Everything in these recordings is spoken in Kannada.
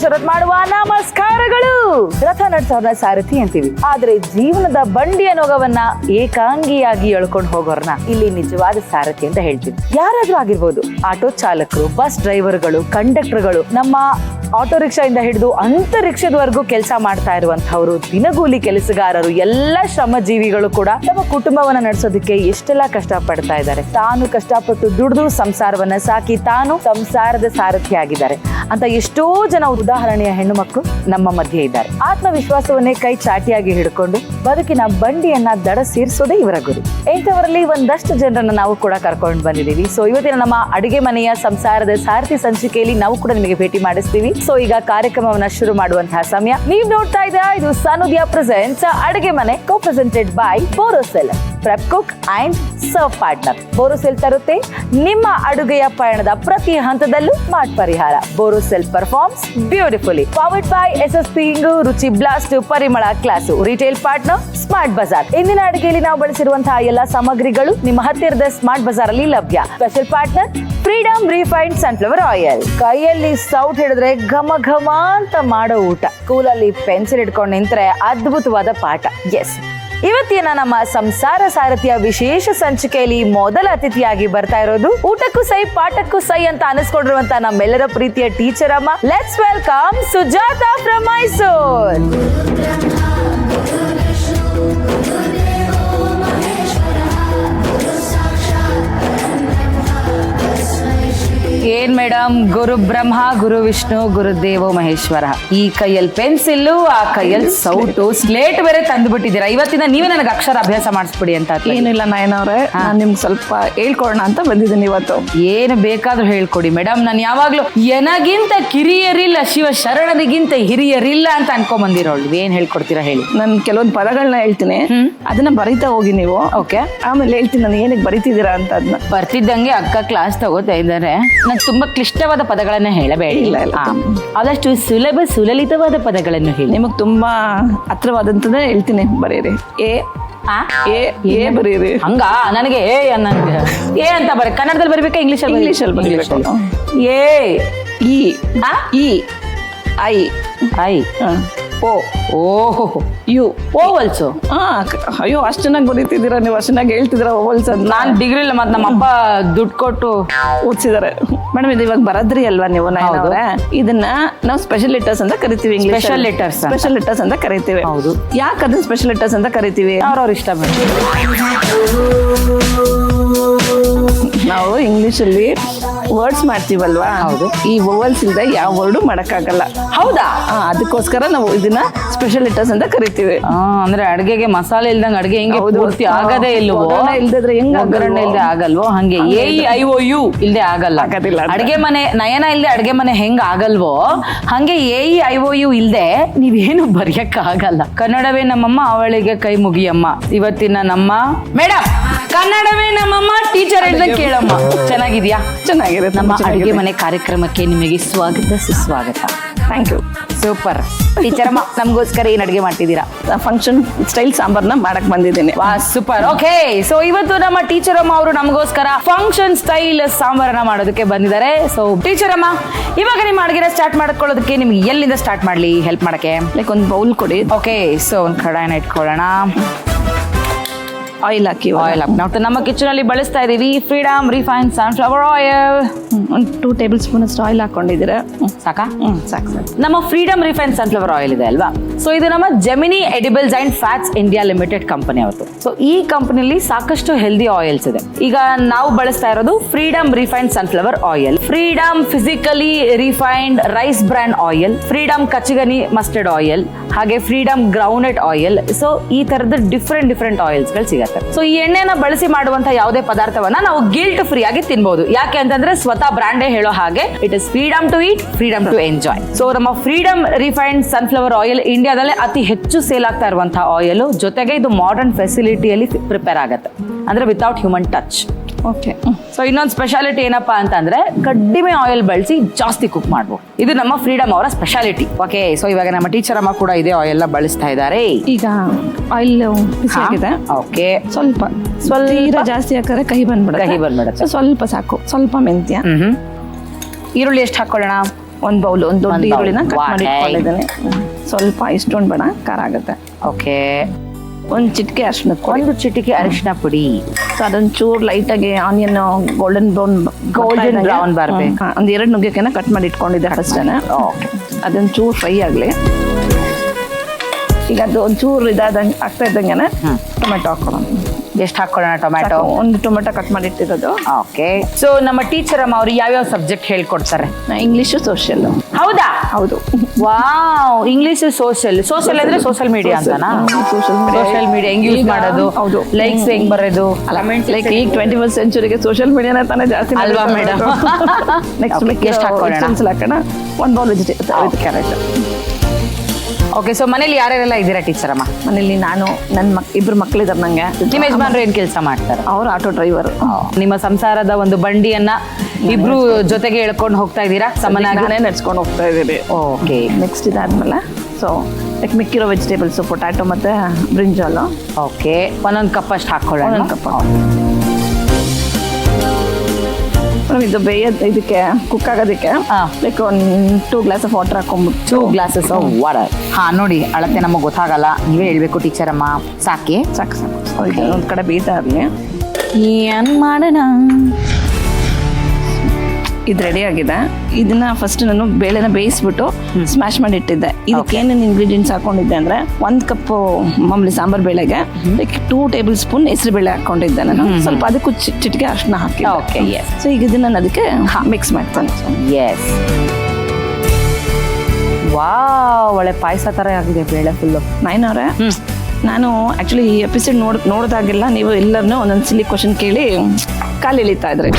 ಶರತ್ ಮಾಡುವ ನಮಸ್ಕಾರಗಳು. ರಥ ನಡೆಸೋರ್ನ ಸಾರಥಿ ಅಂತೀವಿ, ಆದ್ರೆ ಜೀವನದ ಬಂಡಿಯ ನೊಗವನ್ನ ಏಕಾಂಗಿಯಾಗಿ ಎಳ್ಕೊಂಡು ಹೋಗೋರ್ನ ಇಲ್ಲಿ ನಿಜವಾದ ಸಾರಥಿ ಅಂತ ಹೇಳ್ತೀವಿ. ಯಾರಾದ್ರೂ ಆಗಿರ್ಬೋದು, ಆಟೋ ಚಾಲಕರು, ಬಸ್ ಡ್ರೈವರ್ಗಳು, ಕಂಡಕ್ಟರ್ಗಳು, ನಮ್ಮ ಆಟೋ ರಿಕ್ಷಾ ಇಂದ ಹಿಡಿದು ಅಂತರಿಕ್ಷದವರೆಗೂ ಕೆಲಸ ಮಾಡ್ತಾ ಇರುವಂತಹವರು, ದಿನಗೂಲಿ ಕೆಲಸಗಾರರು, ಎಲ್ಲ ಶ್ರಮಜೀವಿಗಳು ಕೂಡ ತಮ್ಮ ಕುಟುಂಬವನ್ನ ನಡೆಸೋದಕ್ಕೆ ಎಷ್ಟೆಲ್ಲ ಕಷ್ಟ ಪಡ್ತಾ ಇದ್ದಾರೆ. ತಾನು ಕಷ್ಟಪಟ್ಟು ದುಡಿದು ಸಂಸಾರವನ್ನ ಸಾಕಿ ತಾನು ಸಂಸಾರದ ಸಾರಥಿ ಆಗಿದ್ದಾರೆ ಅಂತ ಎಷ್ಟೋ ಜನ ಉದಾಹರಣೆಯ ಹೆಣ್ಣು ಮಕ್ಕಳು ನಮ್ಮ ಮಧ್ಯೆ ಇದ್ದಾರೆ. ಆತ್ಮವಿಶ್ವಾಸವನ್ನೇ ಕೈ ಚಾಟಿಯಾಗಿ ಹಿಡ್ಕೊಂಡು ಬದುಕಿನ ಬಂಡಿಯನ್ನ ದಡ ಸೇರಿಸೋದೇ ಇವರ ಗುರಿ. ಇಂಥವರಲ್ಲಿ ಒಂದಷ್ಟು ಜನರನ್ನ ನಾವು ಕೂಡ ಕರ್ಕೊಂಡು ಬಂದಿದ್ದೀವಿ. ಸೊ ಇವತ್ತಿನ ನಮ್ಮ ಅಡುಗೆ ಮನೆಯ ಸಂಸಾರದ ಸಾರಥಿ ಸಂಚಿಕೆಯಲ್ಲಿ ನಾವು ಕೂಡ ನಿಮಗೆ ಭೇಟಿ ಮಾಡಿಸ್ತೀವಿ. ಸೊ ಈಗ ಕಾರ್ಯಕ್ರಮವನ್ನ ಶುರು ಮಾಡುವಂತಹ ಸಮಯ. ನೀವು ನೋಡ್ತಾ ಇದ್ದೀರಾ, ಇದು ಸಾನುದಿಯಾ ಪ್ರೆಸೆಂಟ್ಸ್ ಅಡುಗೆ ಮನೆ, co presented by Borosil, prep cook and serve partner. Borosil ತರುತ್ತೆ ನಿಮ್ಮ ಅಡುಗೆಯ ಪಯಣದ ಪ್ರತಿ ಹಂತದಲ್ಲೂ ಸ್ಮಾರ್ಟ್ ಪರಿಹಾರ. Borosil performs beautifully. Powered by SSP ಇಂಗು, ರುಚಿ ಬ್ಲಾಸ್ಟ್, ಪರಿಮಳ class. Retail partner Smart Bazaar. ಇಂದಿನ ಅಡುಗೆಯಲ್ಲಿ ನಾವು ಬಳಸಿರುವಂತಹ ಎಲ್ಲ ಸಾಮಗ್ರಿಗಳು ನಿಮ್ಮ ಹತ್ತಿರದ ಸ್ಮಾರ್ಟ್ ಬಜಾರ್ ಅಲ್ಲಿ ಲಭ್ಯ. Special partner freedom refined sunflower oil. ಕೈಯಲ್ಲಿ ಸೌಟ್ ಹಿಡಿದ್ರೆ ಘಮ ಘಮ ಅಂತ ಮಾಡೋ ಊಟ, ಸ್ಕೂಲಲ್ಲಿ ಪೆನ್ಸಿಲ್ ಇಟ್ಕೊಂಡು ನಿಂತ್ರೆ ಅದ್ಭುತವಾದ ಪಾಠ. ಎಸ್, ಇವತ್ತಿನ ನಮ್ಮ ಸಂಸಾರ ಸಾರಥಿಯ ವಿಶೇಷ ಸಂಚಿಕೆಯಲ್ಲಿ ಮೊದಲ ಅತಿಥಿಯಾಗಿ ಬರ್ತಾ ಇರೋದು ಊಟಕ್ಕೂ ಸೈ ಪಾಠಕ್ಕೂ ಸೈ ಅಂತ ಅನಿಸ್ಕೊಂಡಿರುವಂತ ನಮ್ಮೆಲ್ಲರ ಪ್ರೀತಿಯ ಟೀಚರ್ ಅಮ್ಮ. Let's welcome Sujata from Mysore. ಏನ್ ಮೇಡಮ್, ಗುರು ಬ್ರಹ್ಮ ಗುರು ವಿಷ್ಣು ಗುರುದೇವೋ ಮಹೇಶ್ವರ. ಈ ಕೈಯಲ್ಲಿ ಪೆನ್ಸಿಲ್ಲು, ಆ ಕೈಯಲ್ಲಿ ಸೌಟು, ಸ್ಲೇಟ್ ಬೇರೆ ತಂದ್ಬಿಟ್ಟಿದ್ದೀರಾ. ಇವತ್ತಿನ ನೀವೇ ನನಗೆ ಅಕ್ಷರ ಅಭ್ಯಾಸ ಮಾಡಿಸ್ಬಿಡಿ ಅಂತ. ಏನಿಲ್ಲ ನಯನವ್ರೆ, ನಾನು ನಿಮ್ಗೆ ಸ್ವಲ್ಪ ಹೇಳ್ಕೊಡೋಣ ಅಂತ ಬಂದಿದ್ದೀನಿ ಇವತ್ತು. ಏನು ಬೇಕಾದ್ರೂ ಹೇಳ್ಕೊಡಿ ಮೇಡಮ್. ನಾನು ಯಾವಾಗ್ಲೂ ಎನಗಿಂತ ಕಿರಿಯರಿಲ್ಲ, ಶಿವ ಶರಣರಿಗಿಂತ ಹಿರಿಯರಿಲ್ಲ ಅಂತ ಅನ್ಕೊಂಡ್ ಬಂದಿರೋಳು. ಏನ್ ಹೇಳ್ಕೊಡ್ತೀರಾ ಹೇಳಿ. ನಾನು ಕೆಲವೊಂದು ಪದಗಳನ್ನ ಹೇಳ್ತೀನಿ, ಅದನ್ನ ಬರಿತಾ ಹೋಗಿ ನೀವು. ಓಕೆ, ಆಮೇಲೆ ಹೇಳ್ತೀನಿ ನಾನು ಏನಕ್ಕೆ ಬರಿತಿದ್ದೀರಾ ಅಂತ. ಅದನ್ನ ಬರ್ತಿದ್ದಂಗೆ ಅಕ್ಕ ಕ್ಲಾಸ್ ತಗೋತಾ ಇದ್ದಾರೆ. ನಾನು ತುಂಬಾ ಕ್ಲಿಷ್ಟವಾದ ಪದಗಳನ್ನ ಹೇಳಬೇಡಿ, ಆದಷ್ಟು ಸುಲಲಿತವಾದ ಪದಗಳನ್ನು ಹೇಳಿ. ನಿಮಗ್ ತುಂಬಾ ಹತ್ರವಾದಂತದೇ ಹೇಳ್ತೀನಿ, ಬರೀರಿ. ಎ ಬರೀರಿ. ಹಂಗ ನನಗೆ ಎ ಅಂತ ಬರೀ. ಕನ್ನಡದಲ್ಲಿ ಬರೀಬೇಕಾ ಇಂಗ್ಲಿಷಲ್ಲಿ? ಇಂಗ್ಲಿಷಲ್ಲಿ ಬರೀಬೇಕು. A E I I O ಓಹೋ ಯು ಓವಲ್ಸು. ಅಯ್ಯೋ, ಅಷ್ಟು ಚೆನ್ನಾಗಿ ಬರೀತಿದ್ದೀರಾ ನೀವು, ಅಷ್ಟು ಚೆನ್ನಾಗಿ ಹೇಳ್ತಿದ್ದೀರಾ ಓವಲ್ಸ್ ಅಂತ. ನಾನು ಡಿಗ್ರಿಲ್ಲ, ಮತ್ತೆ ನಮ್ಮ ಅಪ್ಪ ದುಡ್ಡು ಕೊಟ್ಟು ಓದಿಸಿದ್ದಾರೆ. ಮೇಡಮ್, ಇದು ಇವಾಗ ಬರದ್ರಿ ಅಲ್ವಾ ನೀವು? ಇದನ್ನ ನಾವು ಸ್ಪೆಷಲ್ ಲೆಟರ್ಸ್ ಅಂತ ಕರಿತೀವಿ. ಇಂಗ್ಲಿಷ್ ಸ್ಪೆಷಲ್ ಲೆಟರ್ಸ್ ಅಂತ ಕರಿತೀವಿ. ಹೌದು. ಯಾಕೆ ಅದನ್ನ ಸ್ಪೆಷಲ್ ಲೆಟರ್ಸ್ ಅಂತ ಕರಿತೀವಿ? ಅವ್ರವ್ರ ಇಷ್ಟ ಬೇಡ. ನಾವು ಇಂಗ್ಲಿಷಲ್ಲಿ ವರ್ಡ್ಸ್ ಮಾಡ್ತೀವಲ್ವಾ? ಹೌದು. ಈ ವೋವಲ್ಸ್ ಇಲ್ದೆ ಯಾವ ವರ್ಡು ಮಾಡಕ್ಕಾಗಲ್ಲ. ಹೌದಾ? ಅದಕ್ಕೋಸ್ಕರ ನಾವು ಇದನ್ನ ಸ್ಪೆಷಲ್ ಲೆಟರ್ಸ್ ಅಂತ ಕರಿತೀವಿ. ಅಂದ್ರೆ ಅಡ್ಗೆಗೆ ಮಸಾಲೆ ಇಲ್ದಂಗೆ ಅಡ್ಗೆ ಹೆಂಗೆ ಪೂರ್ತಿ ಆಗದೇ ಇಲ್ವೋ, ಇಲ್ದಿದ್ರೆ ಹೆಂಗ್ ಒಗ್ಗರಣೆ ಇಲ್ದೆ ಆಗಲ್ವೋ, ಹಂಗೆ AEIOU ಇಲ್ದೆ ಆಗಲ್ಲ. ಅಡ್ಗೆ ಮನೆ ನಯನ ಇಲ್ದೆ ಅಡ್ಗೆ ಮನೆ ಹೆಂಗ್ ಆಗಲ್ವೋ, ಹಂಗೆ AEIOU ಇಲ್ದೆ ನೀವೇನು ಬರೆಯಕ್ಕ ಆಗಲ್ಲ. ಕನ್ನಡವೇ ನಮ್ಮಮ್ಮ, ಅವಳಿಗೆ ಕೈ ಮುಗಿಯಮ್ಮ. ಇವತ್ತಿನ ನಮ್ಮ ಮೇಡಮ್, ಕನ್ನಡವೇ ನಮ್ಮಮ್ಮ, ಟೀಚರ್ ಹೇಳ್ದಂಗೆ ಕೇಳಮ್ಮ. ಚೆನ್ನಾಗಿದ್ಯಾ? ಚೆನ್ನಾಗಿದೆ. ನಮ್ಮ ಅಡುಗೆ ಮನೆ ಕಾರ್ಯಕ್ರಮಕ್ಕೆ ನಿಮಗೆ ಸ್ವಾಗತ ಸುಸ್ವಾಗತ. Thank you. ಸೂಪರ್. ಟೀಚರ್ ಅಮ್ಮ, ನಮಗೋಸ್ಕರ ಏನ್ ಅಡುಗೆ ಮಾಡ್ತಿದ್ದೀರಾ? ಫಂಕ್ಷನ್ ಸ್ಟೈಲ್ ಸಾಂಬಾರ್ನ ಮಾಡಕ್ ಬಂದಿದ್ದೀನಿ. ವಾ, ಸೂಪರ್. ಓಕೆ, ಸೊ ಇವತ್ತು ನಮ್ಮ ಟೀಚರ್ ಅಮ್ಮ ಅವರು ನಮಗೋಸ್ಕರ ಫಂಕ್ಷನ್ ಸ್ಟೈಲ್ ಸಾಂಬಾರನ್ನ ಮಾಡೋದಕ್ಕೆ ಬಂದಿದ್ದಾರೆ. ಸೊ ಟೀಚರ್ ಅಮ್ಮ, ಇವಾಗ ನಿಮ್ಮ ಅಡುಗೆನ ಸ್ಟಾರ್ಟ್ ಮಾಡ್ಕೊಳ್ಳೋದಕ್ಕೆ ನಿಮ್ಗೆ ಎಲ್ಲಿಂದ ಸ್ಟಾರ್ಟ್ ಮಾಡ್ಲಿ ಹೆಲ್ಪ್ ಮಾಡಕ್ಕೆ? ಲೈಕ್ ಒಂದು ಬೌಲ್ ಕೊಡಿ. ಓಕೆ, ಸೊ ಒಂದು ಕಡಾಯಿನ ಇಟ್ಕೊಳ್ಳೋಣ. ಆಯಿಲ್ ಹಾಕಿ. ನಾವು ನಮ್ಮ ಕಿಚನ್ ಅಲ್ಲಿ ಬಳಸ್ತಾ ಇದೀವಿ ಫ್ರೀಡಮ್ ರಿಫೈನ್ಡ್ ಸನ್ಫ್ಲವರ್ ಆಯಿಲ್. ಒಂದು 2 ಟೇಬಲ್ ಸ್ಪೂನ್ ಅಷ್ಟು ಆಯಿಲ್ ಹಾಕೊಂಡಿದ್ದೀರಾ? ಸಾಕಾ? ಸಾಕು. ನಮ್ಮ ಫ್ರೀಡಮ್ ರಿಫೈನ್ಡ್ ಸನ್ಫ್ಲವರ್ ಆಯಿಲ್ ಇದೆ ಅಲ್ವಾ? ಸೊ ಇದು ನಮ್ಮ gemini ಎಡಿಬಲ್ಸ್ and fats India limited company ಅವತ್ತು. ಸೊ ಈ ಕಂಪನಿಲಿ ಸಾಕಷ್ಟು ಹೆಲ್ದಿ ಆಯಿಲ್ಸ್ ಇದೆ. ಈಗ ನಾವು ಬಳಸ್ತಾ ಇರೋದು Freedom refined sunflower oil, Freedom physically refined rice bran oil, Freedom kachi ghani mustard oil, ಹಾಗೆ ಫ್ರೀಡಮ್ ಗ್ರೌಂಡ್ನಟ್ ಆಯಿಲ್. ಸೊ ಈ ತರದ ಡಿಫ್ರೆಂಟ್ ಆಯಿಲ್ಸ್ ಗಳು ಸಿಗತ್ತೆ. ಸೊ ಈ ಎಣ್ಣೆನ ಬಳಸಿ ಮಾಡುವಂತಹ ಯಾವುದೇ ಪದಾರ್ಥವನ್ನ ನಾವು ಗಿಲ್ಟ್ ಫ್ರೀ ಆಗಿ ತಿನ್ಬಹುದು. ಯಾಕೆ ಅಂತಂದ್ರೆ ಸ್ವತಃ ಬ್ರಾಂಡೇ ಹೇಳೋ ಹಾಗೆ it is freedom to eat, freedom to enjoy. So ನಮ್ಮ ಫ್ರೀಡಮ್ ರಿಫೈನ್ಡ್ ಸನ್ಫ್ಲವರ್ ಆಯಿಲ್ ಇಂಡಿಯಾದಲ್ಲೇ ಅತಿ ಹೆಚ್ಚು ಸೇಲ್ ಆಗ್ತಾ ಇರುವಂತಹ ಆಯಿಲ್. ಜೊತೆಗೆ ಇದು ಮಾಡರ್ನ್ ಫೆಸಿಲಿಟಿಯಲ್ಲಿ ಪ್ರಿಪೇರ್ ಆಗುತ್ತೆ, ಅಂದ್ರೆ without human touch. Okay. So ಇನ್ನೊಂದು ಸ್ಪೆಷಾಲಿಟಿ ಏನಪ್ಪಾ ಅಂತಂದ್ರೆ ಕಡಿಮೆ ಆಯಿಲ್ ಬಳಸಿ ಜಾಸ್ತಿ ಕುಕ್ ಮಾಡ್ಬೋದು. ಇದು ನಮ್ಮ ಫ್ರೀಡಮ್ ಅವರ ಸ್ಪೆಷಾಲಿಟಿ. ಓಕೆ, ಸೊ ಇವಾಗ ನಮ್ಮ ಟೀಚರ್ ಅಮ್ಮ ಕೂಡ ಇದೇ ಆಯಿಲ್ ನ ಬಳಸ್ತಾ ಇದ್ದಾರೆ. ಈಗ ಆಯಿಲ್ ಬಿಸಿಯಾಗಿದೆ. ಓಕೆ, ಸ್ವಲ್ಪ ಜಾಸ್ತಿ ಹಾಕಿದ್ರೆ ಕಹಿ ಬಂದ್ಬಿಡುತ್ತೆ. ಸ್ವಲ್ಪ ಸಾಕು. ಸ್ವಲ್ಪ ಮೆಂತ್ಯ. ಈರುಳ್ಳಿ ಎಷ್ಟು ಹಾಕೊಳ್ಳೋಣ? ಒಂದು ಬೌಲ್, ಒಂದು ದೊಡ್ಡ ಒಂದ್ bowl. ಈರುಳ್ಳಿನ ಕಟ್ ಮಾಡಿ Okay. ಇಟ್ಕೊಂಡಿದ್ದೇನೆ. ಸ್ವಲ್ಪ ಇಷ್ಟೊಂದು ಬೇಡ, ಖಾರ ಆಗುತ್ತೆ. ಓಕೆ, ಒಂದು ಚಿಟಿಕೆ ಅರಿಶಿನ ಪುಡಿ. ಒಂದು ಚಿಟಿಕೆ ಅರಿಶಿನ ಪುಡಿ. ಸೊ ಅದೊಂದು ಚೂರು ಲೈಟಾಗಿ ಆನಿಯನ್ ಗೋಲ್ಡನ್ ಬ್ರೌನ್ ಬರ್ಬೇಕು. ಒಂದು 2 ನುಗ್ಗೆಕಾಯಿನ ಕಟ್ ಮಾಡಿ ಇಟ್ಕೊಂಡಿದ್ದೆ ಹಡಸ್ತಾನೆ. ಓಕೆ, ಅದೊಂದು ಚೂರು ಫ್ರೈ ಆಗಲಿ. ಈಗ ಅದು ಒಂದು ಚೂರು ಇದಾದಂಗೆ ಆಗ್ತಾ ಇದ್ದಂಗೆ ಟೊಮೆಟೊ ಹಾಕೊಳ್ಳೋಣ. ಎಷ್ಟು ಹಾಕೊಳ್ಳೋಣ ಟೊಮ್ಯಾಟೊ? ಒಂದು ಟೊಮೆಟೊ ಕಟ್ ಮಾಡಿ ಇಟ್ಟಿರೋದು. ಓಕೆ. ಸೊ ನಮ್ಮ ಟೀಚರ್ ಅಮ್ಮ ಅವರು ಯಾವ್ಯಾವ ಸಬ್ಜೆಕ್ಟ್ ಹೇಳ್ಕೊಡ್ತಾರೆ? English, social. ಹೌದಾ? ಹೌದು. ವಾವ್, ಇಂಗ್ಲಿಷ್, ಸೋಷಿಯಲ್ ಅಂದ್ರೆ ಸೋಷಿಯಲ್ ಮೀಡಿಯಾ ಅಂತನಾ? ಸೋಷಿಯಲ್ ಮೀಡಿಯಾ ಹೆಂಗ್ ಯೂಸ್ ಮಾಡೋದು, ಹೌದು, ಲೈಕ್ಸ್ ಹೆಂಗ್ ಬರೋದು, ಲೈಕ್ ಈಗ 21st ಸೆಂಚುರಿಗೆ ಸೋಷಿಯಲ್ ಮೀಡಿಯಾನ ತಾನೇ ಜಾಸ್ತಿ ಅಲ್ವಾ ಮೇಡಮ್? ನೆಕ್ಸ್ಟ್ ಎಷ್ಟು ಹಾಕೊಳ್ಳೋಣ? ಹಾಕೋಣ. ಒಂದು bowl with carrot. Okay. So ಮನೇಲಿ ಯಾರ್ಯಾರೆಲ್ಲ ಇದ್ದೀರಾ ಟೀಚರ್ ಅಮ್ಮ? ಮನೇಲಿ ನಾನು, ನನ್ನ ಇಬ್ರು ಮಕ್ಕಳಿದ್ದಾರೆ ನಂಗೆ. ನಿಮ್ಮ ಯಜಮಾನ್ರು ಏನ್ ಕೆಲಸ ಮಾಡ್ತಾರೆ? ಅವ್ರು ಆಟೋ ಡ್ರೈವರ್. ನಿಮ್ಮ ಸಂಸಾರದ ಒಂದು ಬಂಡಿಯನ್ನ ಇಬ್ರು ಜೊತೆಗೆ ಎಳ್ಕೊಂಡು ಹೋಗ್ತಾ ಇದ್ದೀರಾ ಸಮನಾಗಿ? ನಾನೇ ನಡ್ಸ್ಕೊಂಡು ಹೋಗ್ತಾ ಇದ್ದೀವಿ. ಓಕೆ. ನೆಕ್ಸ್ಟ್ ಇದಾದ್ಮೇಲೆ ಸೊ ಲೈಕ್ ಮಿಕ್ಕಿರೋ ವೆಜಿಟೇಬಲ್ಸ್, ಪೊಟ್ಯಾಟೊ ಮತ್ತೆ ಬ್ರಿಂಜಾಲು. ಓಕೆ, ಒಂದೊಂದು ಕಪ್ ಅಷ್ಟು ಹಾಕೊಳ್ಳೋಣ. ಒಂದೊಂದು ಕಪ್. ಇದು ಇದಕ್ಕೆ ಕುಕ್ ಆಗೋದಕ್ಕೆ ಲೈಕ್ ಒಂದು 2 ಗ್ಲಾಸ್ ಆಫ್ ವಾಟರ್ ಹಾಕೊಂಡ್ಬಿಟ್ಟು. 2 ಗ್ಲಾಸಸ್ ಆಫ್ ವಾಟರ್. ಹಾ, ನೋಡಿ ಅಳತೆ ನಮಗೆ ಗೊತ್ತಾಗಲ್ಲ, ನೀವೇ ಹೇಳ್ಬೇಕು ಟೀಚರ್ ಅಮ್ಮ. ಸಾಕೆ? ಸಾಕು ಸಾಕು. ಇದು ಒಂದು ಕಡೆ ಬೇಯ್ತಾ ಇರಲಿ. ಏನ್ ಮಾಡೋಣ? ಇದು ರೆಡಿ ಆಗಿದೆ. ಇದನ್ನ ಫಸ್ಟ್ ನಾನು ಬೇಳೆನ ಬೇಯಿಸ್ಬಿಟ್ಟು ಸ್ಮ್ಯಾಶ್ ಮಾಡಿ ಇಟ್ಟಿದ್ದೆ. ಇದಕ್ಕೆ ಏನೇನು ಇಂಗ್ರೀಡಿಯೆಂಟ್ಸ್ ಹಾಕೊಂಡಿದ್ದೆ ಅಂದ್ರೆ 1 ಕಪ್ ಮಾಮೂಲಿ ಸಾಂಬಾರ್ ಬೇಳೆಗೆ ಲೈಕ್ 2 ಟೇಬಲ್ ಸ್ಪೂನ್ ಹೆಸರು ಬೇಳೆ ಹಾಕೊಂಡಿದ್ದೆ ನಾನು. ಸ್ವಲ್ಪ ಅದಕ್ಕೂ ಚಿಟಿಕೆ ಅರ್ಶಿನ ಹಾಕಿ. Okay, S. ಸೊ ಈಗ ಇದನ್ನ ನಾನು ಅದಕ್ಕೆ ಮಿಕ್ಸ್ ಮಾಡ್ತೇನೆ. ಎಸ್. ವಾವ್, ಒಳ್ಳೆ ಪಾಯಸ ತರ ಆಗಿದೆ ಬೇಳೆ ಫುಲ್ಲು. ನಾಯ್ನವ್ರೆ, ನಾನು ಆಕ್ಚುಲಿ ಈ ಎಪಿಸೋಡ್ ನೋಡಿದಾಗೆಲ್ಲ ನೀವು ಎಲ್ಲರನ್ನೂ ಒಂದೊಂದು ಸಿಲಿ ಕ್ವಶನ್ ಕೇಳಿ ಕಾಲು ಎಳಿತಾ ಇದ್ರಿ.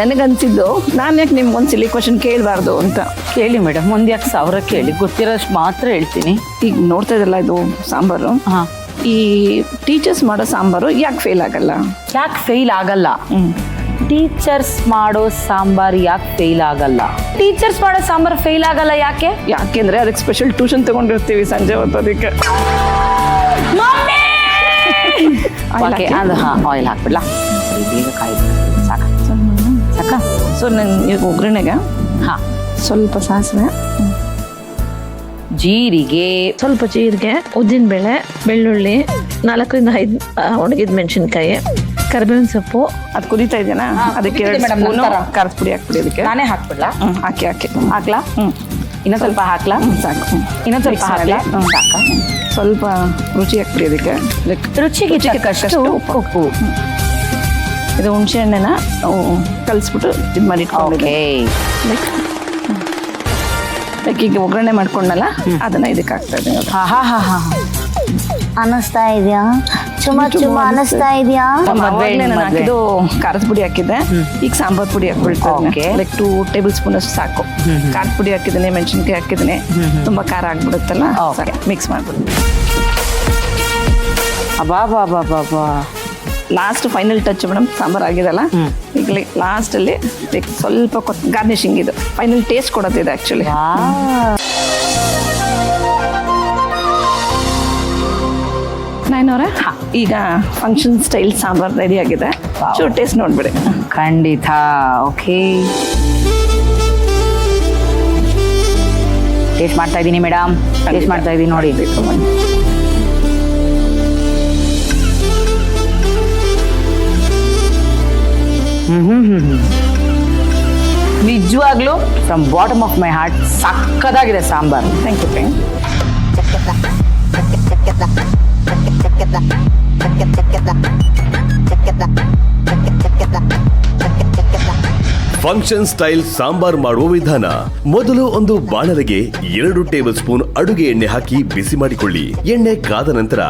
ನನಗನ್ಸಿದ್ದು ನಾನು ಯಾಕೆ ನಿಮ್ಗೊಂದು ಸಿಲಿ ಕ್ವಶನ್ ಕೇಳಬಾರ್ದು ಅಂತ. ಕೇಳಿ ಮೇಡಮ್, ಮುಂದೆ ಯಾಕೆ 1000 ಕೇಳಿ, ಗೊತ್ತಿರೋಷ್ಟು ಮಾತ್ರ ಹೇಳ್ತೀನಿ. ಈಗ ನೋಡ್ತಾ ಇದ್ದಲ್ಲ ಇದು ಸಾಂಬಾರು. ಹಾ, ಈ ಟೀಚರ್ಸ್ ಮಾಡೋ ಸಾಂಬಾರು ಯಾಕೆ ಫೇಲ್ ಆಗಲ್ಲ? ಯಾಕೆ ಫೇಲ್ ಆಗಲ್ಲ? ಟೀಚರ್ಸ್ ಮಾಡೋ ಸಾಂಬಾರ್ ಯಾಕೆ ಫೇಲ್ ಆಗಲ್ಲ? ಟೀಚರ್ಸ್ ಮಾಡೋ ಸಾಂಬಾರ್ ಫೇಲ್ ಆಗಲ್ಲ ಯಾಕೆ? ಯಾಕೆಂದ್ರೆ ಅದಕ್ಕೆ ಸ್ಪೆಷಲ್ ಟ್ಯೂಷನ್ ತಗೊಂಡಿರ್ತೀವಿ ಸಂಜೆ ಹೊತ್ತು. ಅದಕ್ಕೆ ಆಯಿಲ್ ಹಾಕ್ಬಿಡ್ಲಾ? ಬೇಗ ಕಾಯಿ ಸಾಕ ಸಾಕ. ಸೊ ನಾನು ಈಗ ಒಗ್ಗರಣೆಗೆ ಸ್ವಲ್ಪ ಸಾಸಿವೆ, ಜೀರಿಗೆ, ಸ್ವಲ್ಪ ಜೀರಿಗೆ, ಉದ್ದಿನಬೇಳೆ, ಬೆಳ್ಳುಳ್ಳಿ, 4ರಿಂದ 5 ಒಣಗಿದ ಮೆಣಸಿನ್ಕಾಯಿ, ಕರಿಬೇವಿನ ಸೊಪ್ಪು. ಅದು ಕುದೀತಾ ಇದೆಯಾ? ಅದಕ್ಕೆ 2 ಸ್ಪೂನು ಖಾರದ ಪುಡಿ ಹಾಕ್ಬಿಡಿ. ಅದಕ್ಕೆ ನಾನೇ ಹಾಕ್ಬಿಡ್ಲಾ? ಹಾಕಿ ಹಾಕ್ಲಾ? ಇನ್ನೊಂದು ಸ್ವಲ್ಪ ಹಾಕ್ಲಾ? ಸಾಕು. ಇನ್ನೊಂದು ಸ್ವಲ್ಪ ಹಾಕ್ಲಾ? ಸಾಕ. ಸ್ವಲ್ಪ ರುಚಿ ಹಾಕ್ಬಿಡಿ ಅದಕ್ಕೆ. ರುಚಿಗೆ ತಕ್ಕಷ್ಟು ಉಪ್ಪು. ಇದು ಹುಣಸೆ ಹಣ್ಣನ್ನ ಕಲಿಸ್ಬಿಟ್ಟು ಇದು ಮಾಡಿ ಇಟ್ಕೊಂಡಿದ್ದೆ. ಲೈಕ್ ಈಗ ಒಗ್ಗರಣೆ ಮಾಡ್ಕೊಂಡಲ್ಲ ಅದನ್ನ ಇದಕ್ಕೆ ಹಾಕ್ತಾ ಇದ್ದೀನಿ. ಅನ್ನಿಸ್ತಾ ಇದೆಯಾ? ಚುಮ್ಮ ಅನ್ನಿಸ್ತಾ ಇದೆಯಾ? ನಾನು ಹಾಕಿದ್ದು ಖಾರದ ಪುಡಿ ಹಾಕಿದ್ದೆ. ಈಗ ಸಾಂಬಾರ್ ಪುಡಿ ಹಾಕ್ಬಿಡ್ತೀನಿ. ಲೈಕ್ 2 ಟೇಬಲ್ ಸ್ಪೂನ್ ಅಷ್ಟು ಸಾಕು. ಖಾರದ ಪುಡಿ ಹಾಕಿದ್ದೀನಿ, ಮೆಣಸಿನ್ಕಾಯಿ ಹಾಕಿದ್ದೀನಿ. ತುಂಬಾ ಖಾರ ಆಗ್ಬಿಡುತ್ತಲ್ಲ, ಮಿಕ್ಸ್ ಮಾಡ್ಬಿಡ್ತೀನಿ. ಅಬ್ಬಾ, last final touch madam. Sambar ಆಗಿದೆಲ್ಲ, ಈಗ ಲಾಸ್ಟ್ ಅಲ್ಲಿ ಸ್ವಲ್ಪ ಗಾರ್ನಿಶಿಂಗ್. ಇದು ಫೈನಲ್ ಟೇಸ್ಟ್ ಕೊಡೋದಿದೆ ಆಕ್ಚುಲಿ. ನಾಯ್ನವ್ರೆ, ಈಗ ಫಂಕ್ಷನ್ ಸ್ಟೈಲ್ ಸಾಂಬಾರ್ ರೆಡಿ ಆಗಿದೆ. ಟೇಸ್ಟ್ ನೋಡ್ಬಿಡಿ. ಖಂಡಿತ. ಓಕೆ, ಟೇಸ್ಟ್ ಮಾಡ್ತಾ ಇದ್ದೀನಿ ಮೇಡಮ್. ಟೇಸ್ಟ್ ಮಾಡ್ತಾ ಇದ್ದೀನಿ ನೋಡಿ. ನಿಜವಾಗ್ಲೂ from bottom of my heart ಸಕ್ಕದಾಗಿದೆ sambar. Thank you. Function style sambar ಮಾಡುವ ವಿಧಾನ. ಮೊದಲು ಒಂದು ಬಾಣಲೆಗೆ 2 ಟೇಬಲ್ ಸ್ಪೂನ್ ಅಡುಗೆ ಎಣ್ಣೆ ಹಾಕಿ ಬಿಸಿ ಮಾಡಿಕೊಳ್ಳಿ. ಎಣ್ಣೆ ಕಾದ ನಂತರ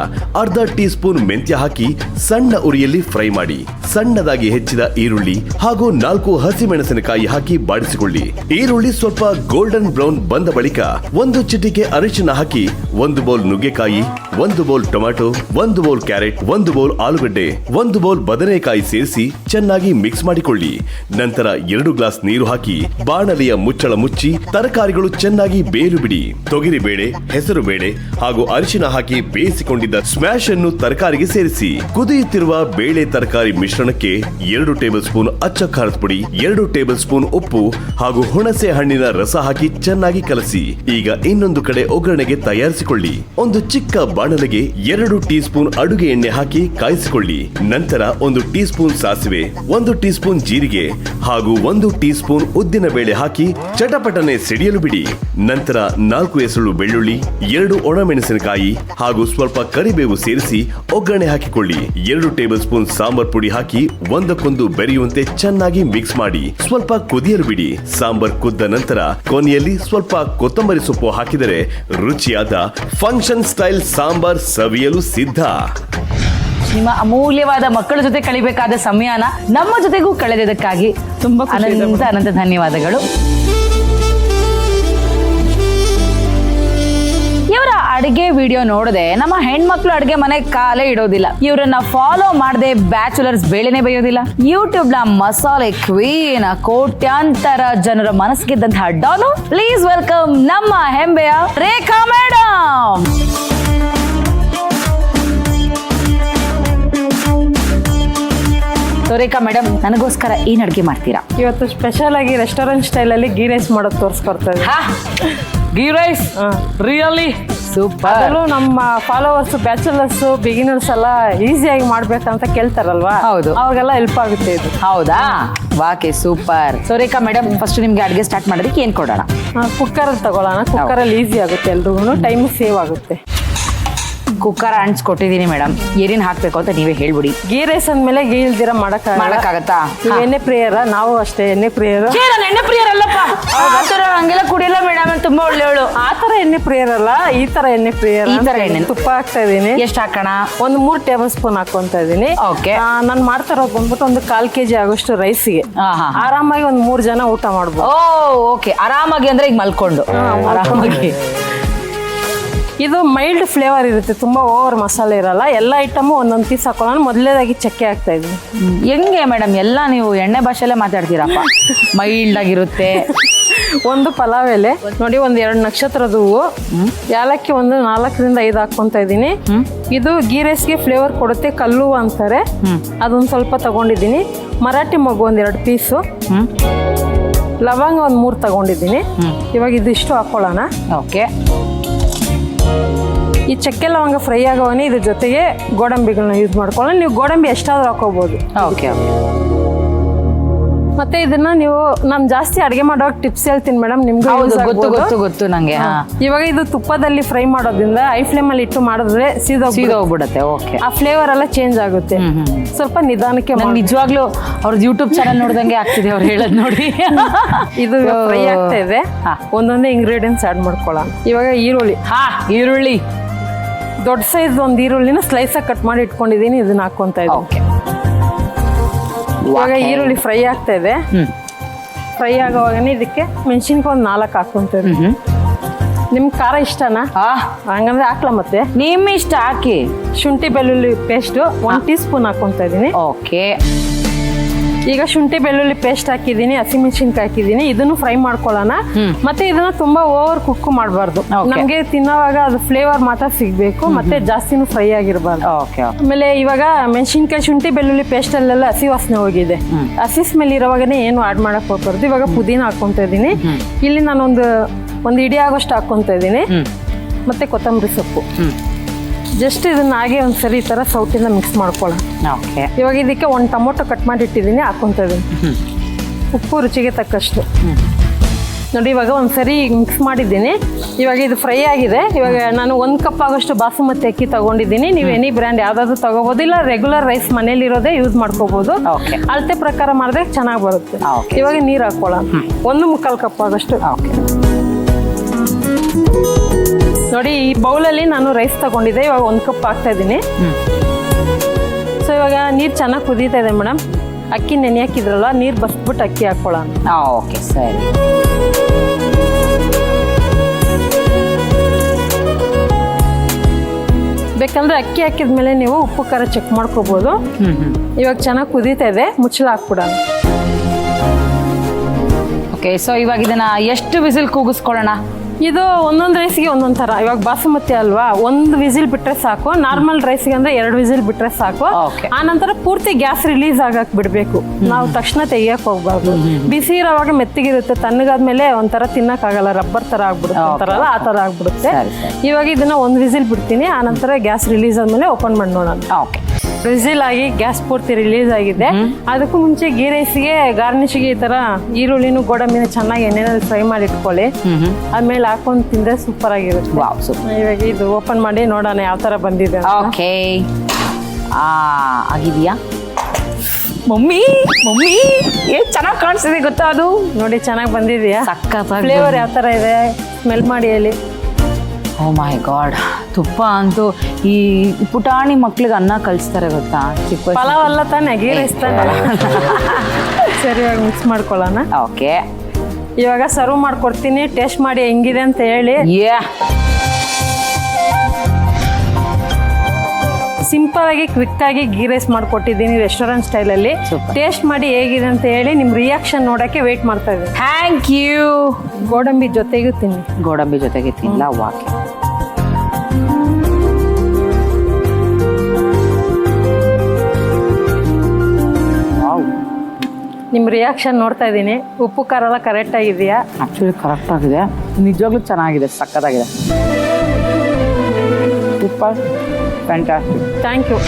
ಅರ್ಧ ಟೀ ಸ್ಪೂನ್ ಮೆಂತ್ಯ ಹಾಕಿ ಸಣ್ಣ ಉರಿಯಲ್ಲಿ ಫ್ರೈ ಮಾಡಿ. ಸಣ್ಣದಾಗಿ ಹೆಚ್ಚಿದ ಈರುಳ್ಳಿ ಹಾಗೂ 4 ಹಸಿಮೆಣಸಿನಕಾಯಿ ಹಾಕಿ ಬಾಡಿಸಿಕೊಳ್ಳಿ. ಈರುಳ್ಳಿ ಸ್ವಲ್ಪ ಗೋಲ್ಡನ್ ಬ್ರೌನ್ ಬಂದ ಬಳಿಕ 1 ಚಿಟಿಕೆ ಅರಿಶಿನ ಹಾಕಿ 1 ಬೌಲ್ ನುಗ್ಗೆಕಾಯಿ, 1 bowl tomato, 1 bowl carrot, 1 bowl ಆಲೂಗಡ್ಡೆ, 1 ಬೌಲ್ ಬದನೆಕಾಯಿ ಸೇರಿಸಿ ಚೆನ್ನಾಗಿ ಮಿಕ್ಸ್ ಮಾಡಿಕೊಳ್ಳಿ. ನಂತರ 2 2 ಗ್ಲಾಸ್ ನೀರು ಹಾಕಿ ಬಾಣಲೆಯ ಮುಚ್ಚಳ ಮುಚ್ಚಿ ತರಕಾರಿಗಳು ಚೆನ್ನಾಗಿ ಬೇರು ಬಿಡಿ. ತೊಗರಿ ಬೇಳೆ, ಹೆಸರು ಬೇಳೆ ಹಾಗೂ ಅರಿಶಿನ ಹಾಕಿ ಬೇಯಿಸಿಕೊಂಡಿದ್ದ ಸ್ಮ್ಯಾಶ್ ಅನ್ನು ತರಕಾರಿಗೆ ಸೇರಿಸಿ. ಕುದಿಯುತ್ತಿರುವ ಬೇಳೆ ತರಕಾರಿ ಮಿಶ್ರಣಕ್ಕೆ 2 ಟೇಬಲ್ ಸ್ಪೂನ್ ಅಚ್ಚ ಖಾರದ ಪುಡಿ, 2 ಟೇಬಲ್ ಸ್ಪೂನ್ ಉಪ್ಪು ಹಾಗೂ ಹುಣಸೆ ಹಣ್ಣಿನ ರಸ ಹಾಕಿ ಚೆನ್ನಾಗಿ ಕಲಸಿ. ಈಗ ಇನ್ನೊಂದು ಕಡೆ ಒಗ್ಗರಣೆಗೆ ತಯಾರಿಸಿಕೊಳ್ಳಿ. ಒಂದು ಚಿಕ್ಕ ಬಾಣಲೆಗೆ 2 ಟೀ ಸ್ಪೂನ್ ಅಡುಗೆ ಎಣ್ಣೆ ಹಾಕಿ ಕಾಯಿಸಿಕೊಳ್ಳಿ. ನಂತರ 1 ಟೀ ಸ್ಪೂನ್ ಸಾಸಿವೆ, 1 ಟೀ ಸ್ಪೂನ್ ಜೀರಿಗೆ ಹಾಗೂ 1 ಟೀ ಸ್ಪೂನ್ ಉದ್ದಿನ ಬೇಳೆ ಹಾಕಿ ಚಟಪಟನೆ ಸಿಡಿಯಲು ಬಿಡಿ. ನಂತರ 4 ಎಸಳು ಬೆಳ್ಳುಳ್ಳಿ, 2 ಒಣಮೆಣಸಿನಕಾಯಿ ಹಾಗೂ ಸ್ವಲ್ಪ ಕರಿಬೇವು ಸೇರಿಸಿ ಒಗ್ಗರಣೆ ಹಾಕಿಕೊಳ್ಳಿ. 2 ಟೇಬಲ್ ಸ್ಪೂನ್ ಸಾಂಬಾರ್ ಪುಡಿ ಹಾಕಿ ಒಂದಕ್ಕೊಂದು ಬೆರೆಯುವಂತೆ ಚೆನ್ನಾಗಿ ಮಿಕ್ಸ್ ಮಾಡಿ ಸ್ವಲ್ಪ ಕುದಿಯಲು ಬಿಡಿ. ಸಾಂಬಾರ್ ಕುದ್ದ ನಂತರ ಕೊನೆಯಲ್ಲಿ ಸ್ವಲ್ಪ ಕೊತ್ತಂಬರಿ ಸೊಪ್ಪು ಹಾಕಿದರೆ ರುಚಿಯಾದ ಫಂಕ್ಷನ್ ಸ್ಟೈಲ್ ಸಾಂಬಾರ್ ಸವಿಯಲು ಸಿದ್ಧ. ನಿಮ್ಮ ಅಮೂಲ್ಯವಾದ ಮಕ್ಕಳ ಜೊತೆ ಕಳಿಬೇಕಾದ ಸಮಯನ ನಮ್ಮ ಜೊತೆಗೂ ಕಳೆದಿದ್ದಕ್ಕಾಗಿ ತುಂಬಾ ಖುಷಿ ಇದೆ ಅನಂತ ಅನಂತ ಧನ್ಯವಾದಗಳು. ಇವರ ಅಡಿಗೆ ವಿಡಿಯೋ ನೋಡದೆ ನಮ್ಮ ಹೆಣ್ಮಕ್ಳು ಅಡಿಗೆ ಮನೆ ಕಾಲೇ ಇಡೋದಿಲ್ಲ. ಇವರನ್ನ ಫಾಲೋ ಮಾಡದೆ ಬ್ಯಾಚುಲರ್ಸ್ ಬೇಳೆನೆ ಬೇಯೋದಿಲ್ಲ. ಯೂಟ್ಯೂಬ್ ನ ಮಸಾಲೆ ಕ್ವೀನ್, ಕೋಟ್ಯಾಂತರ ಜನರ ಮನಸ್ಸಿಗೆದ್ದಂತಹ ಡಾನು. ಪ್ಲೀಸ್ ವೆಲ್ಕಮ್ ನಮ್ಮ ಹೆಂಬೆಯ ರೇಖಾ ಮೇಡಮ್. ರೇಖಾ ಮೇಡಮ್, ನನಗೋಸ್ಕರ ಏನ್ ಅಡಿಗೆ ಮಾಡ್ತೀರಾ ಇವತ್ತು? ಸ್ಪೆಷಲ್ ಆಗಿ ರೆಸ್ಟೋರೆಂಟ್ ಸ್ಟೈಲ್ ಅಲ್ಲಿ ಗೀ ರೈಸ್ ಮಾಡೋದು ತೋರಿಸ್ಕೊಡ್ತಾ ಇದ್ದೀನಿ. Ghee rice really super. ಅದರಲ್ಲೂ ನಮ್ಮ ಫಾಲೋವರ್ಸ್, ಬ್ಯಾಚುಲರ್ಸ್, ಬಿಗಿನರ್ಸ್ ಎಲ್ಲ ಈಸಿಯಾಗಿ ಮಾಡ್ಬೇಕಂತ ಕೇಳ್ತಾರಲ್ವಾ, ಹೌದು. ಅವ್ರಿಗೆಲ್ಲ ಹೆಲ್ಪ್ ಆಗುತ್ತೆ ಇದು. ಹೌದಾ? ವಾಕೆ ಸೂಪರ್. ಸೊ ರೇಖಾ ಮೇಡಮ್, ಫಸ್ಟ್ ನಿಮ್ಗೆ ಅಡಿಗೆ ಸ್ಟಾರ್ಟ್ ಮಾಡೋದಕ್ಕೆ ಏನ್ ಕೊಡೋಣ? ಕುಕ್ಕರ್ ತಗೊಳ್ಳೋಣ. ಕುಕ್ಕರ್ ಅಲ್ಲಿ ಈಸಿ ಆಗುತ್ತೆ, ಎಲ್ರಿಗೂ ಟೈಮ್ ಸೇವ್ ಆಗುತ್ತೆ. ಕುಕ್ಕರ್ ಕೊಟ್ಟಿದ್ದೀನಿ ಮೇಡಮ್, ಏನೇನ್ ಹಾಕ್ಬೇಕು ಅಂತ ನೀವೇ ಹೇಳ್ಬಿಡಿ. ಗೀ ರೈಸ್ ಅಂದ್ಮೇಲೆ ಗೀ ಇಲ್ದಿರ ಮಾಡಕ್ಕಾಗತ್ತಾ? ನೀವು ಎಣ್ಣೆ ಪ್ರಿಯರ? ನಾವು ಅಷ್ಟೇ ಎಣ್ಣೆ ಪ್ರಿಯರು. ಎಣ್ಣೆ ಪ್ರಿಯರಲ್ಲಪ್ಪ, ಹಂಗೆಲ್ಲ ಕುಡಿಯಲ್ಲ ಮೇಡಮ್, ತುಂಬಾ ಒಳ್ಳೆಯವಳು. ಆ ತರ ಎಣ್ಣೆ ಪ್ರಿಯರಲ್ಲ, ಈ ತರ ಎಣ್ಣೆ ಪ್ರಿಯರ. ಈ ತರ ಎಣ್ಣೆ. ತುಪ್ಪ ಹಾಕ್ತಾ ಇದೀನಿ. ಎಷ್ಟು ಹಾಕೋಣ? ಒಂದು 3 ಟೇಬಲ್ ಸ್ಪೂನ್ ಹಾಕೊಂತ ಇದೀನಿ. ಓಕೆ. ನಾನು ಮಾಡ್ತಾ ಇರೋದು ಬಂದ್ಬಿಟ್ಟು ಒಂದು 1/4 kg ಆಗೋಷ್ಟು ರೈಸ್ಗೆ ಆರಾಮಾಗಿ ಒಂದು 3 ಜನ ಊಟ ಮಾಡ್ಬೋದು. ಓಕೆ. ಆರಾಮಾಗಿ ಅಂದ್ರೆ ಈಗ ಮಲ್ಕೊಂಡು ಆರಾಮಾಗಿ. ಇದು ಮೈಲ್ಡ್ ಫ್ಲೇವರ್ ಇರುತ್ತೆ, ತುಂಬಾ ಓವರ್ ಮಸಾಲೆ ಇರಲ್ಲ. ಎಲ್ಲ ಐಟಮು ಒಂದೊಂದು ಪೀಸ್ ಹಾಕೊಳ್ಳೋಣ. ಮೊದಲೇದಾಗಿ ಚಕ್ಕೆ ಹಾಕ್ತಾ ಇದೀನಿ. ಹೆಂಗೆ ಮೇಡಮ್, ಎಲ್ಲ ನೀವು ಎಣ್ಣೆ ಭಾಷೆಲ್ಲೇ ಮಾತಾಡ್ತೀರಪ್ಪ. ಮೈಲ್ಡ್ ಆಗಿರುತ್ತೆ. ಒಂದು ಪಲಾವ್ ಎಲೆ ನೋಡಿ, ಒಂದ್ 2 ನಕ್ಷತ್ರದ ಹೂವು, ಏಲಕ್ಕಿ ಒಂದು 4 ರಿಂದ 5 ಹಾಕೊಂತ ಇದೀನಿ. ಇದು ಗೀ ರೈಸ್ಗೆ ಫ್ಲೇವರ್ ಕೊಡುತ್ತೆ, ಕಲ್ಲು ಅಂತಾರೆ. ಅದೊಂದು ಸ್ವಲ್ಪ ತಗೊಂಡಿದ್ದೀನಿ. ಮರಾಠಿ ಮೊಗ್ಗು ಒಂದ್ 2 ಪೀಸು, ಲವಂಗ ಒಂದ್ 3 ತಗೊಂಡಿದ್ದೀನಿ. ಇವಾಗ ಇದಿಷ್ಟು ಹಾಕೊಳ್ಳೋಣ. ಓಕೆ. ಈ ಚಕ್ಕೆ ಲವಂಗ ಫ್ರೈ ಆಗೋವನಿ ಇದ್ರ ಜೊತೆಗೆ ಗೋಡಂಬಿಗಳನ್ನ ಯೂಸ್ ಮಾಡ್ಕೊಳ್ಳೋಣ. ನೀವು ಗೋಡಂಬಿ ಎಷ್ಟಾದ್ರೂ ಹಾಕೋಬಹುದು. ಓಕೆ. ಮತ್ತೆ ಇದನ್ನ ನೀವು, ನಾನು ಜಾಸ್ತಿ ಅಡಿಗೆ ಮಾಡುವಾಗ ಟಿಪ್ಸ್ ಹೇಳ್ತೀನಿ ಮೇಡಮ್, ನಿಮ್ಗೆ ಗೊತ್ತು ನಂಗೆ. ಇವಾಗ ಇದು ತುಪ್ಪದಲ್ಲಿ ಫ್ರೈ ಮಾಡೋದ್ರಿಂದ ಐ ಫ್ಲೇಮ್ ಅಲ್ಲಿ ಇಟ್ಟು ಮಾಡಿದ್ರೆ ಸೀದೋಗ್ಬಿಡುತ್ತೆ. ಓಕೆ. ಆ ಫ್ಲೇವರ್ ಎಲ್ಲ ಚೇಂಜ್ ಆಗುತ್ತೆ. ಸ್ವಲ್ಪ ನಿಧಾನಕ್ಕೆ ನಿಜವಾಗ್ಲೂ ಅವ್ರದ್ದು ಯೂಟ್ಯೂಬ್ ಚಾನಲ್ ನೋಡ್ದಂಗೆ ಆಗ್ತಿದೆ ಅವ್ರು ಹೇಳೋದ್ ನೋಡಿ. ಇದು ಫ್ರೈ ಆಗ್ತಾ ಇದೆ. ಒಂದೊಂದೇ ಇಂಗ್ರೀಡಿಯೆಂಟ್ಸ್ ಆಡ್ ಮಾಡ್ಕೊಳ್ಳೋಣ. ಇವಾಗ ಈರುಳ್ಳಿ ದೊಡ್ಡ ಸೈಜ್ ಒಂದು ಈರುಳ್ಳಿನ ಸ್ಲೈಸ್ ಆಗಿ ಕಟ್ ಮಾಡಿ ಇಟ್ಕೊಂಡಿದ್ದೀನಿ. ಇದನ್ನ ಹಾಕೊಂತ ಇದ್ದೀನಿ. ಇವಾಗ ಈರುಳ್ಳಿ ಫ್ರೈ ಆಗ್ತಾ ಇದೆ. ಫ್ರೈ ಆಗೋವಾಗನೇ ಇದಕ್ಕೆ ಮೆಣಸಿನ್ಕಾಯಿ ಒಂದು 4 ಹಾಕೊಂತ ಇದ್ದೀನಿ. ನಿಮ್ಗೆ ಖಾರ ಇಷ್ಟನಾ? ಹಂಗಂದ್ರೆ ಹಾಕ್ಲಾ? ಮತ್ತೆ ನಿಮ್ ಇಷ್ಟ ಹಾಕಿ. ಶುಂಠಿ ಬೆಳ್ಳುಳ್ಳಿ ಪೇಸ್ಟ್ 1 ಟೀ ಸ್ಪೂನ್ ಹಾಕೊಂತ ಇದೀನಿ. ಓಕೆ. ಈಗ ಶುಂಠಿ ಬೆಳ್ಳುಳ್ಳಿ ಪೇಸ್ಟ್ ಹಾಕಿದೀನಿ, ಹಸಿಮೆಣಸಿನ್ಕಾಯಿ ಹಾಕಿದೀನಿ. ಇದನ್ನು ಫ್ರೈ ಮಾಡ್ಕೊಳ್ಳೋಣ. ಮತ್ತೆ ಇದನ್ನ ತುಂಬಾ ಓವರ್ ಕುಕ್ ಮಾಡಬಾರ್ದು. ನಮ್ಗೆ ತಿನ್ನೋವಾಗ ಅದು ಫ್ಲೇವರ್ ಮಾತ್ರ ಸಿಗ್ಬೇಕು, ಮತ್ತೆ ಜಾಸ್ತಿನೂ ಫ್ರೈ ಆಗಿರಬಾರ್ದು. ಆಮೇಲೆ ಇವಾಗ ಮೆಣಸಿನ್ಕಾಯಿ, ಶುಂಠಿ ಬೆಳ್ಳುಳ್ಳಿ ಪೇಸ್ಟ್ ಅಲ್ಲೆಲ್ಲ ಹಸಿ ವಾಸನೆ ಹೋಗಿದೆ. ಹಸಿ ಸ್ಮೆಲ್ ಇರೋವಾಗನೇ ಏನು ಆಡ್ ಮಾಡಕ್ ಹೋಗ್ಬಾರ್ದು. ಇವಾಗ ಪುದೀನ ಹಾಕೊಂತ ಇದೀನಿ. ಇಲ್ಲಿ ನಾನು ಒಂದು ಇಡಿ ಆಗೋಷ್ಟು ಹಾಕೊಂತ ಇದೀನಿ. ಮತ್ತೆ ಕೊತ್ತಂಬರಿ ಸೊಪ್ಪು. ಜಸ್ಟ್ ಇದನ್ನ ಹಾಗೆ ಒಂದ್ಸರಿ ಈ ತರ ಸೌಟಿಂದ ಮಿಕ್ಸ್ ಮಾಡ್ಕೊಳ್ಳೋಣ. ಇವಾಗ ಇದಕ್ಕೆ 1 ಟೊಮೊಟೊ ಕಟ್ ಮಾಡಿ ಇಟ್ಟಿದ್ದೀನಿ, ಹಾಕೊಂತ ಇದೀನಿ. ಉಪ್ಪು ರುಚಿಗೆ ತಕ್ಕಷ್ಟು. ನೋಡಿ, ಇವಾಗ ಒಂದ್ಸರಿ ಮಿಕ್ಸ್ ಮಾಡಿದ್ದೀನಿ. ಇವಾಗ ಇದು ಫ್ರೈ ಆಗಿದೆ. ಇವಾಗ ನಾನು 1 ಕಪ್ ಆಗೋಷ್ಟು ಬಾಸುಮತಿ ಅಕ್ಕಿ ತಗೊಂಡಿದ್ದೀನಿ. ನೀವು ಎನಿ ಬ್ರ್ಯಾಂಡ್ ಯಾವ್ದಾದ್ರು ತಗೋಬಹುದು, ಇಲ್ಲ ರೆಗ್ಯುಲರ್ ರೈಸ್ ಮನೇಲಿರೋದೇ ಯೂಸ್ ಮಾಡ್ಕೋಬಹುದು. ಅಳತೆ ಪ್ರಕಾರ ಮಾಡಿದ್ರೆ ಚೆನ್ನಾಗಿ ಬರುತ್ತೆ. ಇವಾಗ ನೀರು ಹಾಕೊಳ್ಳೋಣ. 1/4 ಕಪ್ ಆಗೋಷ್ಟು. ನೋಡಿ, ಈ ಬೌಲಲ್ಲಿ ನಾನು ರೈಸ್ ತಗೊಂಡಿದ್ದೆ. ಇವಾಗ 1 ಕಪ್ ಹಾಕ್ತಾ ಇದ್ದೀನಿ. ಸೊ ಇವಾಗ ನೀರು ಚೆನ್ನಾಗಿ ಕುದೀತಾ ಇದೆ ಮೇಡಮ್. ಅಕ್ಕಿ ನೆನೆ ಹಾಕಿದ್ರಲ್ಲ, ನೀರು ಬಸ್ಬಿಟ್ಟು ಅಕ್ಕಿ ಹಾಕೊಳ್ಳೋಣ. ಓಕೆ, ಸರಿ. ಬೇಕಂದ್ರೆ ಅಕ್ಕಿ ಹಾಕಿದ್ಮೇಲೆ ನೀವು ಉಪ್ಪು ಖಾರ ಚೆಕ್ ಮಾಡ್ಕೋಬಹುದು. ಇವಾಗ ಚೆನ್ನಾಗಿ ಕುದೀತಾ ಇದೆ, ಮುಚ್ಚಳ ಹಾಕ್ಬಿಡೋಣ. ಓಕೆ, ಸೊ ಇವಾಗ ಇದನ್ನ ಎಷ್ಟು ವಿಸಿಲ್ ಕೂಗಿಸ್ಕೊಳ್ಳೋಣ? ಇದು ಒಂದೊಂದು ರೈಸ್ಗೆ ಒಂದೊಂದು ಥರ. ಇವಾಗ ಬಾಸುಮತಿ ಅಲ್ವಾ, ಒಂದು ವಿಸಿಲ್ ಬಿಟ್ರೆ ಸಾಕು. ನಾರ್ಮಲ್ ರೈಸ್ಗೆ ಅಂದ್ರೆ 2 ವಿಸಿಲ್ ಬಿಟ್ರೆ ಸಾಕು. Okay. ಆ ನಂತರ ಪೂರ್ತಿ ಗ್ಯಾಸ್ ರಿಲೀಸ್ ಆಗಕ್ ಬಿಡ್ಬೇಕು. ನಾವು ತಕ್ಷಣ ತೆಗಿಯಕ್ ಹೋಗ್ಬಾರ್ದು. ಬಿಸಿ ಇರೋವಾಗ ಮೆತ್ತಗಿರುತ್ತೆ, ತಣ್ಣಗಾದ್ಮೇಲೆ ಒಂಥರ ತಿನ್ನಕ್ ಆಗಲ್ಲ, ರಬ್ಬರ್ ತರ ಆಗ್ಬಿಡುತ್ತೆ, ಒಂಥರಲ್ಲ ಆ ತರ ಆಗ್ಬಿಡುತ್ತೆ. ಇವಾಗ ಇದನ್ನ 1 ವಿಸಿಲ್ ಬಿಡ್ತೀನಿ, ಆ ನಂತರ ಗ್ಯಾಸ್ ರಿಲೀಸ್ ಆದ್ಮೇಲೆ ಓಪನ್ ಮಾಡಿ ನೋಡೋಣ. ಓಕೆ, ವಿಸಿಲ್ ಆಗಿ ಗ್ಯಾಸ್ ಪೂರ್ತಿ ರಿಲೀಸ್ ಆಗಿದೆ. ಅದಕ್ಕೂ ಮುಂಚೆ ಗೀ ರೈಸ್ಗೆ ಗಾರ್ನಿಶ್ಗೆ ಈ ತರ ಈರುಳ್ಳಿನೂ ಗೋಡಂಬಿನ ಚೆನ್ನಾಗಿ ಎಣ್ಣೆನಲ್ಲಿ ಫ್ರೈ ಮಾಡಿ ಇಟ್ಕೊಳ್ಳಿ. ಆಮೇಲೆ ಹಾಕೊಂಡು ತಿಂದ್ರೆ ಸೂಪರ್ ಆಗಿರುತ್ತೆ. Wow, super. ಇವಾಗ ಇದು ಓಪನ್ ಮಾಡಿ ನೋಡೋಣ ಯಾವ ತರ ಬಂದಿದೆ ಅಂತ. ಓಕೆ, ಆಗಿದೆಯಾ ಮಮ್ಮಿ? ಮಮ್ಮಿ ಏನ್ ಚೆನ್ನಾಗಿ ಕಾಣಿಸ್ತಿದೆ ಗೊತ್ತಾ? ಅದು ನೋಡಿ ಚೆನ್ನಾಗಿ ಬಂದಿದೆಯಾ? ಸಖತ್ತಾಗಿ ಫ್ಲೇವರ್ ಯಾವ ತರ ಇದೆ ಸ್ಮೆಲ್ ಮಾಡಿ ಹೇಳಿ. ಓ ಮೈ ಗಾಡ್, ತುಪ್ಪ ಅಂತೂ ಈ ಪುಟಾಣಿ ಮಕ್ಳಿಗೆ ಅನ್ನ ಕಲಿಸ್ತಾರೆ ಗೊತ್ತಾ, ಚಿಕ್ಕ ವಯಸ್ಸು. ಪಲಾವ್ ಅಲ್ಲ ತಾನೆ, ಗೀ ರೈಸ್ ತಾನೆ. ಸರಿಯಾಗಿ ಮಿಕ್ಸ್ ಮಾಡ್ಕೊಳ್ಳೋಣ. ಓಕೆ, ಇವಾಗ ಸರ್ವ್ ಮಾಡ್ಕೊಡ್ತೀನಿ, ಟೇಸ್ಟ್ ಮಾಡಿ ಹೆಂಗಿದೆ ಅಂತ ಹೇಳಿ. ಸಿಂಪಲ್ ಆಗಿ ಕ್ವಿಕ್ ಆಗಿ ಗೀ ರೈಸ್ ಮಾಡ್ಕೊಟ್ಟಿದ್ದೀನಿ ರೆಸ್ಟೋರೆಂಟ್ ಸ್ಟೈಲಲ್ಲಿ. ಟೇಸ್ಟ್ ಮಾಡಿ ಹೇಗಿದೆ ಅಂತ ಹೇಳಿ ನಿಮ್ ರಿಯಾಕ್ಷನ್ ನೋಡಕ್ಕೆ ವೇಟ್ ಮಾಡ್ತಾ ಇದ್ದೀನಿ. Thank you. ಗೋಡಂಬಿ ಜೊತೆಗೂ ತಿನ್ನಿ. ಗೋಡಂಬಿ ಜೊತೆಗೆ ತಿನ್ನಲ್ಲ, ವಾಕೆ. ನಿಮ್ ರಿಯಾಕ್ಷನ್ ನೋಡ್ತಾ ಇದ್ದೀನಿ. ಉಪ್ಪು ಖಾರ ಎಲ್ಲ ಕರೆಕ್ಟ್ ಆಗಿದೆಯಾ? ಆಕ್ಚುಲಿ ಕರೆಕ್ಟ್ ಆಗಿದೆ, ನಿಜವಾಗ್ಲೂ ಚೆನ್ನಾಗಿದೆ, ಸಕ್ಕತ್ತಾಗಿದೆ. Super, fantastic. Thank you.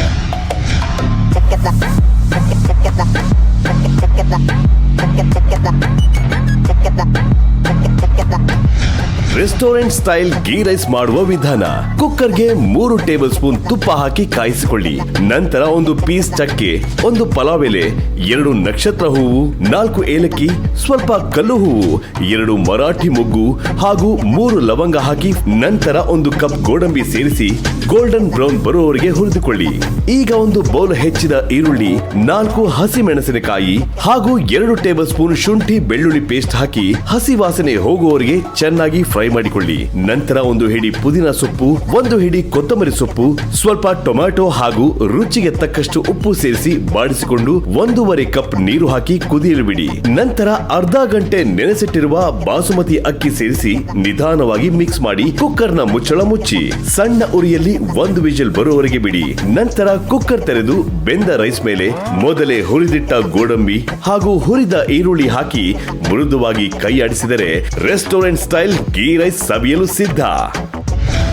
Restaurant style ghee rice ಮಾಡುವ ವಿಧಾನ: ಕುಕ್ಕರ್ಗೆ 3 ಟೇಬಲ್ ಸ್ಪೂನ್ ತುಪ್ಪ ಹಾಕಿ ಕಾಯಿಸಿಕೊಳ್ಳಿ. ನಂತರ 1 ಪೀಸ್ ಚಕ್ಕೆ, 1 ಪಲಾವ್ ಎಲೆ, 2 ನಕ್ಷತ್ರ ಹೂವು, 4 ಏಲಕ್ಕಿ, ಸ್ವಲ್ಪ ಕಲ್ಲು ಹೂವು, 2 ಮರಾಠಿ ಮೊಗ್ಗು ಹಾಗೂ 3 ಲವಂಗ ಹಾಕಿ ನಂತರ 1 ಕಪ್ ಗೋಡಂಬಿ ಸೇರಿಸಿ ಗೋಲ್ಡನ್ ಬ್ರೌನ್ ಬರುವವರೆಗೆ ಹುರಿದುಕೊಳ್ಳಿ. ಈಗ 1 ಬೌಲ್ ಹೆಚ್ಚಿದ ಈರುಳ್ಳಿ, 4 ಹಸಿ ಮೆಣಸಿನಕಾಯಿ ಹಾಗೂ 2 ಟೇಬಲ್ ಸ್ಪೂನ್ ಶುಂಠಿ ಬೆಳ್ಳುಳ್ಳಿ ಪೇಸ್ಟ್ ಹಾಕಿ ಹಸಿ ವಾಸನೆ ಹೋಗುವವರೆಗೆ ಚೆನ್ನಾಗಿ ಫ್ರೈ ಮಾಡಿಕೊಳ್ಳಿ. ನಂತರ 1 ಹಿಡಿ ಪುದೀನ ಸೊಪ್ಪು, 1 ಹಿಡಿ ಕೊತ್ತಂಬರಿ ಸೊಪ್ಪು, ಸ್ವಲ್ಪ ಟೊಮ್ಯಾಟೊ ಹಾಗೂ ರುಚಿಗೆ ತಕ್ಕಷ್ಟು ಉಪ್ಪು ಸೇರಿಸಿ ಬಾಡಿಸಿಕೊಂಡು 1.5 ಕಪ್ ನೀರು ಹಾಕಿ ಕುದಿಯಲು ಬಿಡಿ. ನಂತರ ಅರ್ಧ ಗಂಟೆ ನೆನೆಸಿಟ್ಟಿರುವ ಬಾಸುಮತಿ ಅಕ್ಕಿ ಸೇರಿಸಿ ನಿಧಾನವಾಗಿ ಮಿಕ್ಸ್ ಮಾಡಿ ಕುಕ್ಕರ್ನ ಮುಚ್ಚಳ ಮುಚ್ಚಿ ಸಣ್ಣ ಉರಿಯಲ್ಲಿ 1 ವಿಜಿಲ್ ಬರುವವರೆಗೆ ಬಿಡಿ. ನಂತರ ಕುಕ್ಕರ್ ತೆರೆದು ಬೆಂದ ರೈಸ್ ಮೇಲೆ ಮೊದಲೇ ಹುರಿದಿಟ್ಟ ಗೋಡಂಬಿ ಹಾಗೂ ಹುರಿದ ಈರುಳ್ಳಿ ಹಾಕಿ ಮೃದುವಾಗಿ ಕೈ ಆಡಿಸಿದರೆ ರೆಸ್ಟೋರೆಂಟ್ ಸ್ಟೈಲ್ ಗೀ ರೈಸ್ ಸವಿಯಲು ಸಿದ್ಧ.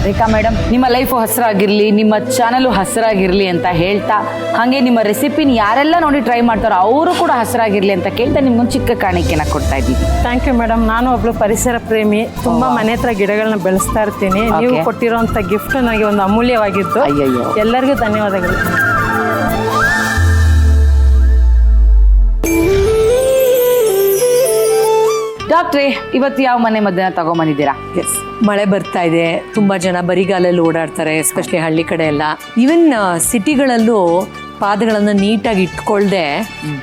ರೇಖಾ ಮೇಡಮ್, ನಿಮ್ಮ ಲೈಫು ಹಸಿರಾಗಿರ್ಲಿ, ನಿಮ್ಮ ಚಾನಲ್ ಹಸಿರಾಗಿರ್ಲಿ ಅಂತ ಹೇಳ್ತಾ, ಹಾಗೆ ನಿಮ್ಮ ರೆಸಿಪಿನ ಯಾರೆಲ್ಲ ನೋಡಿ ಟ್ರೈ ಮಾಡ್ತಾರೋ ಅವರು ಕೂಡ ಹಸಿರಾಗಿರ್ಲಿ ಅಂತ ಕೇಳ್ತಾ ನಿಮ್ಗೊಂದು ಚಿಕ್ಕ ಕಾಣಿಕೆನ ಕೊಡ್ತಾ ಇದ್ದೀವಿ. Thank you madam. ನಾನು ಒಬ್ಳು ಪರಿಸರ ಪ್ರೇಮಿ, ತುಂಬಾ ಮನೆ ಹತ್ರ ಗಿಡಗಳನ್ನ ಬೆಳೆಸ್ತಾ ಇರ್ತೀನಿ. ನೀವು ಕೊಟ್ಟಿರೋಂಥ ಗಿಫ್ಟ್ ನನಗೆ ಒಂದು ಅಮೂಲ್ಯವಾಗಿತ್ತು. ಅಯ್ಯಯ್ಯೋ. ಎಲ್ಲರಿಗೂ ಧನ್ಯವಾದಗಳು. ಡಾಕ್ಟ್ರೇ, ಇವತ್ತು ಯಾವ ಮನೆ ಮದ್ದನ್ನ ತಗೊಂಬಂದಿದ್ದೀರಾ? ಎಸ್, ಮಳೆ ಬರ್ತಾ ಇದೆ, ತುಂಬ ಜನ ಬರಿಗಾಲಲ್ಲಿ ಓಡಾಡ್ತಾರೆ, ಎಸ್ಪೆಷಲಿ ಹಳ್ಳಿ ಕಡೆ ಎಲ್ಲ. ಈವನ್ ಸಿಟಿಗಳಲ್ಲೂ ಪಾದಗಳನ್ನು ನೀಟಾಗಿ ಇಟ್ಕೊಳ್ದೆ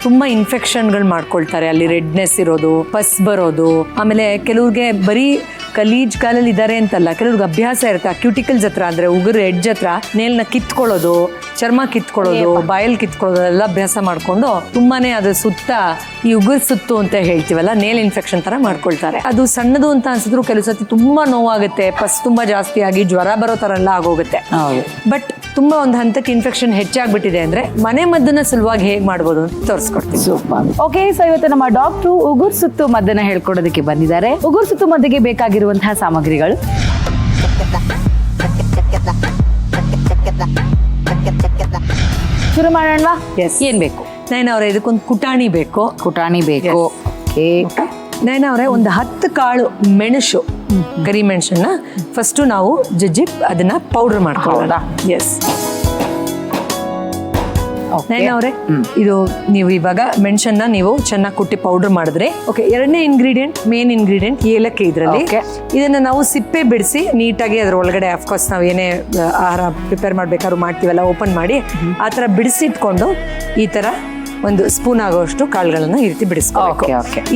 ತುಂಬಾ ಇನ್ಫೆಕ್ಷನ್ಗಳು ಮಾಡ್ಕೊಳ್ತಾರೆ. ಅಲ್ಲಿ ರೆಡ್ನೆಸ್ ಇರೋದು, ಪಸ್ ಬರೋದು, ಆಮೇಲೆ ಕೆಲವ್ರಿಗೆ ಬರೀ ಗಲೀಜ್ ಕಾಲಲ್ಲಿ ಇದ್ದಾರೆ ಅಂತಲ್ಲ, ಕೆಲವ್ರಿಗೆ ಅಭ್ಯಾಸ ಇರುತ್ತೆ ಕ್ಯೂಟಿಕಲ್ಸ್ ಹತ್ರ, ಅಂದ್ರೆ ಉಗುರು ಎಡ್ಜ್ ಹತ್ರ ನೇಲ್ನ ಕಿತ್ಕೊಳ್ಳೋದು, ಚರ್ಮ ಕಿತ್ಕೊಳ್ಳೋದು, ಬಾಯಲ್ಲಿ ಕಿತ್ಕೊಳ್ಳೋದು ಎಲ್ಲ ಅಭ್ಯಾಸ ಮಾಡ್ಕೊಂಡು ತುಂಬಾನೇ ಅದ್ರ ಸುತ್ತ ಈ ಉಗುರು ಸುತ್ತು ಅಂತ ಹೇಳ್ತೀವಲ್ಲ, ನೇಲ್ ಇನ್ಫೆಕ್ಷನ್ ತರ ಮಾಡ್ಕೊಳ್ತಾರೆ. ಅದು ಸಣ್ಣದು ಅಂತ ಅನ್ಸಿದ್ರು ಕೆಲವು ಸತಿ ತುಂಬಾ ನೋವಾಗುತ್ತೆ, ಪಸ್ ತುಂಬಾ ಜಾಸ್ತಿ ಆಗಿ ಜ್ವರ ಬರೋ ತರ ಎಲ್ಲ ಆಗೋಗುತ್ತೆ. ಬಟ್ ತುಂಬಾ ಒಂದು ಹಂತಕ್ಕೆ ಇನ್ಫೆಕ್ಷನ್ ಹೆಚ್ಚಾಗ್ಬಿಟ್ಟಿದೆ ಅಂದ್ರೆ ಮನೆ ಮದ್ದನ್ನ ಸುಲಭವಾಗಿ ಹೇಗೆ ಮಾಡ್ಬೋದು ಅಂತ ತೋರಿಸ್ಕೊಡ್ತೀವಿ. ಸೂಪರ್. ಓಕೆ, ಸೊ ಇವತ್ತು ನಮ್ಮ ಡಾಕ್ಟ್ರು ಉಗುರು ಸುತ್ತು ಮದ್ದನ್ನ ಹೇಳ್ಕೊಡೋದಕ್ಕೆ ಬಂದಿದ್ದಾರೆ. ಉಗುರು ಸುತ್ತು ಮದ್ದಿಗೆ ಬೇಕಾಗಿರುವಂತಹ ಸಾಮಗ್ರಿಗಳು: ಶುರು ಮಾಡೋಣ. ಏನ್ ಬೇಕು? ನಯನವ್ರೆ, ಇದಕ್ಕೊಂದು ಕುಟಾಣಿ ಬೇಕು. ಕುಟಾಣಿ ಬೇಕು. ನಯನವ್ರೆ, ಒಂದು 10 ಕಾಳು ಮೆಣಸು, ಕರಿ ಮೆಣಸನ್ನ ಫಸ್ಟ್ ನಾವು ಜಜ್ಜಿ ಅದನ್ನ ಪೌಡರ್ ಮಾಡ್ಕೊಳ್ಳೋಣ. ಎಸ್ ನಯನವ್ರೆ, ಇದು ನೀವು ಇವಾಗ ಮೆಣಸನ್ನ ನೀವು ಚೆನ್ನಾಗಿ ಕುಟ್ಟಿ ಪೌಡರ್ ಮಾಡಿದ್ರೆ ಓಕೆ. ಎರಡನೇ ಇಂಗ್ರೀಡಿಯೆಂಟ್, ಮೇನ್ ಇಂಗ್ರೀಡಿಯೆಂಟ್ ಏಲಕ್ಕಿ ಇದರಲ್ಲಿ. ಇದನ್ನ ನಾವು ಸಿಪ್ಪೆ ಬಿಡಿಸಿ ನೀಟಾಗಿ ಅದ್ರ ಒಳಗಡೆ ಅಫ್ಕೋರ್ಸ್ ನಾವು ಏನೇ ಆಹಾರ ಪ್ರಿಪೇರ್ ಮಾಡ್ಬೇಕಾದ್ರು ಮಾಡ್ತೀವಲ್ಲ, ಓಪನ್ ಮಾಡಿ ಆ ಥರ ಬಿಡಿಸಿಟ್ಕೊಂಡು ಈ ತರ ಒಂದು ಸ್ಪೂನ್ ಆಗೋಷ್ಟು ಕಾಳುಗಳನ್ನ ಈ ರೀತಿ ಬಿಡಿಸ್ಬೇಕು.